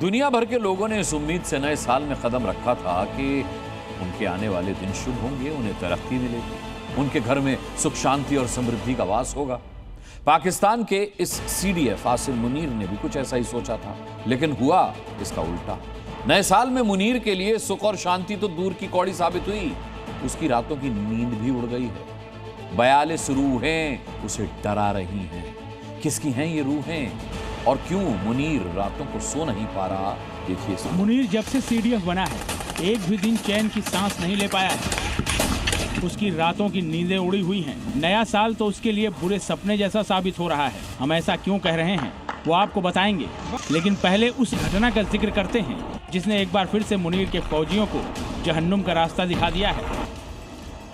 दुनिया भर के लोगों ने इस उम्मीद से नए साल में कदम रखा था कि उनके आने वाले दिन शुभ होंगे, उन्हें तरक्की मिलेगी, उनके घर में सुख शांति और समृद्धि का वास होगा। पाकिस्तान के इस सीडीएफ आसिम मुनीर ने भी कुछ ऐसा ही सोचा था, लेकिन हुआ इसका उल्टा। नए साल में मुनीर के लिए सुख और शांति तो दूर की कौड़ी साबित हुई, उसकी रातों की नींद भी उड़ गई है। 42 रूहें उसे डरा रही हैं। किसकी हैं ये रूहें और क्यों मुनीर रातों को सो नहीं पा रहा, देखिए। मुनीर जब से सीडीएफ बना है एक भी दिन चैन की सांस नहीं ले पाया है। उसकी रातों की नींदें उड़ी हुई हैं। नया साल तो उसके लिए बुरे सपने जैसा साबित हो रहा है। हम ऐसा क्यों कह रहे हैं वो आपको बताएंगे, लेकिन पहले उस घटना का जिक्र करते हैं जिसने एक बार फिर से मुनीर के फौजियों को जहन्नुम का रास्ता दिखा दिया है।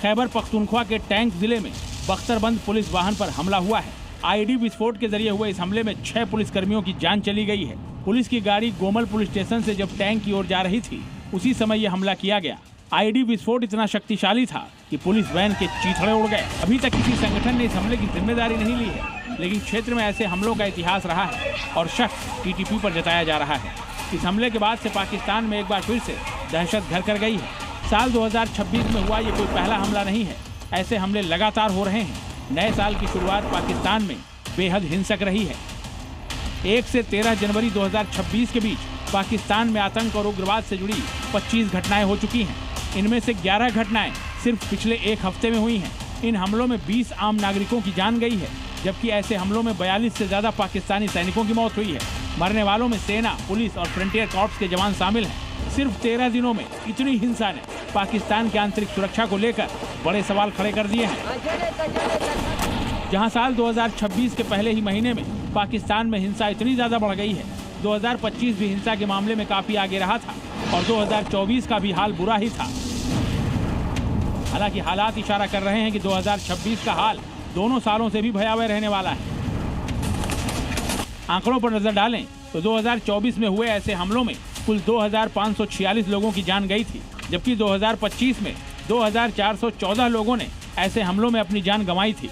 खैबर पख्तूनख्वा के टैंक जिले में बख्तरबंद पुलिस वाहन पर हमला हुआ है। आईडी विस्फोट के जरिए हुए इस हमले में 6 पुलिसकर्मियों की जान चली गई है। पुलिस की गाड़ी गोमल पुलिस स्टेशन से जब टैंक की ओर जा रही थी, उसी समय यह हमला किया गया। आईडी विस्फोट इतना शक्तिशाली था कि पुलिस वैन के चीथड़े उड़ गए। अभी तक किसी संगठन ने इस हमले की जिम्मेदारी नहीं ली है, लेकिन क्षेत्र में ऐसे हमलों का इतिहास रहा है और शक टीटीपी पर जताया जा रहा है। इस हमले के बाद से पाकिस्तान में एक बार फिर से दहशत घर कर गई है। साल 2026 में हुआ ये कोई पहला हमला नहीं है। ऐसे हमले लगातार हो रहे हैं। नए साल की शुरुआत पाकिस्तान में बेहद हिंसक रही है। 1 से 13 जनवरी 2026 के बीच पाकिस्तान में आतंक और उग्रवाद से जुड़ी 25 घटनाएं हो चुकी हैं। इनमें से 11 घटनाएं सिर्फ पिछले एक हफ्ते में हुई हैं। इन हमलों में 20 आम नागरिकों की जान गई है, जबकि ऐसे हमलों में 42 से ज्यादा पाकिस्तानी सैनिकों की मौत हुई है। मरने वालों में सेना, पुलिस और फ्रंटियर कॉर्प्स के जवान शामिल हैं। सिर्फ 13 दिनों में इतनी हिंसा ने पाकिस्तान की आंतरिक सुरक्षा को लेकर बड़े सवाल खड़े कर दिए हैं। जहां साल 2026 के पहले ही महीने में पाकिस्तान में हिंसा इतनी ज्यादा बढ़ गई है, 2025 भी हिंसा के मामले में काफी आगे रहा था और 2024 का भी हाल बुरा ही था। हालांकि हालात इशारा कर रहे हैं कि 2026 का हाल दोनों सालों से भी भयावह रहने वाला है। आंकड़ों पर नजर डालें तो 2024 में हुए ऐसे हमलों में कुल 2546 लोगों की जान गई थी, जबकि 2025 में 2414 लोगों ने ऐसे हमलों में अपनी जान गंवाई थी।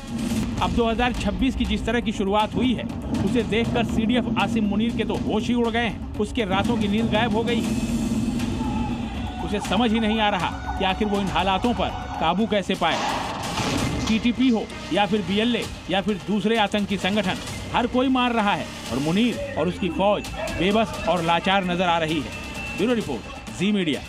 अब 2026 की जिस तरह की शुरुआत हुई है, उसे देखकर सीडीएफ आसिम मुनीर के तो होश ही उड़ गए हैं। उसके रातों की नींद गायब हो गई है। उसे समझ ही नहीं आ रहा कि आखिर वो इन हालातों पर काबू कैसे पाए। टीटीपी हो या फिर बीएलए या फिर दूसरे आतंकी संगठन, हर कोई मार रहा है और मुनीर और उसकी फौज बेबस और लाचार नजर आ रही है। ब्यूरो रिपोर्ट, जी मीडिया।